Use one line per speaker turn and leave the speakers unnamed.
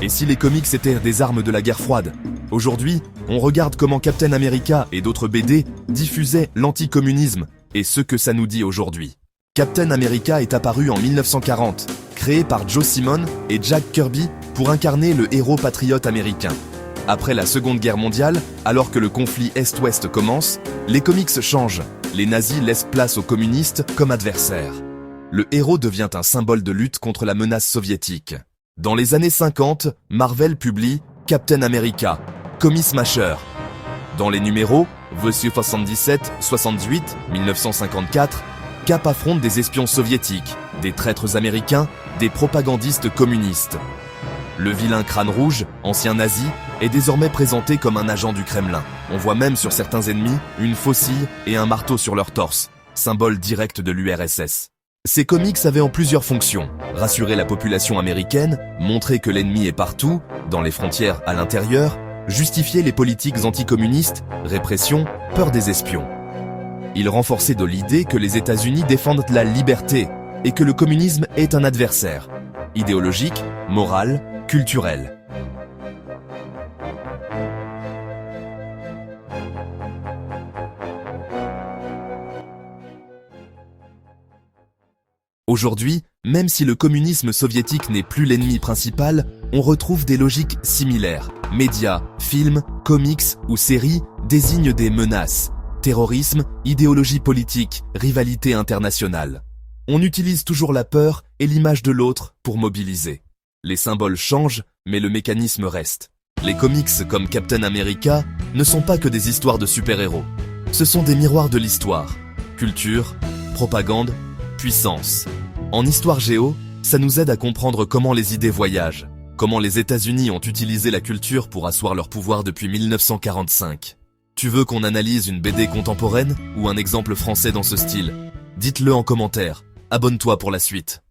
Et si les comics étaient des armes de la guerre froide? Aujourd'hui, on regarde comment Captain America et d'autres BD diffusaient l'anticommunisme et ce que ça nous dit aujourd'hui. Captain America est apparu en 1940, créé par Joe Simon et Jack Kirby pour incarner le héros patriote américain. Après la Seconde Guerre mondiale, alors que le conflit Est-Ouest commence, les comics changent. Les nazis laissent place aux communistes comme adversaires. Le héros devient un symbole de lutte contre la menace soviétique. Dans les années 50, Marvel publie Captain America, Comic Smasher. Dans les numéros, VE 77, 68, 1954, Cap affronte des espions soviétiques, des traîtres américains, des propagandistes communistes. Le vilain Crâne Rouge, ancien nazi, est désormais présenté comme un agent du Kremlin. On voit même sur certains ennemis une faucille et un marteau sur leur torse, symbole direct de l'URSS. Ces comics avaient en plusieurs fonctions: rassurer la population américaine, montrer que l'ennemi est partout, dans les frontières, à l'intérieur, justifier les politiques anticommunistes, répression, peur des espions. Ils renforçaient de l'idée que les États-Unis défendent la liberté et que le communisme est un adversaire, idéologique, moral, culturel. Aujourd'hui, même si le communisme soviétique n'est plus l'ennemi principal, on retrouve des logiques similaires. Médias, films, comics ou séries désignent des menaces. Terrorisme, idéologie politique, rivalité internationale. On utilise toujours la peur et l'image de l'autre pour mobiliser. Les symboles changent, mais le mécanisme reste. Les comics comme Captain America ne sont pas que des histoires de super-héros. Ce sont des miroirs de l'histoire. Culture, propagande, puissance. En histoire géo, ça nous aide à comprendre comment les idées voyagent, comment les États-Unis ont utilisé la culture pour asseoir leur pouvoir depuis 1945. Tu veux qu'on analyse une BD contemporaine ou un exemple français dans ce style? Dites-le en commentaire. Abonne-toi pour la suite.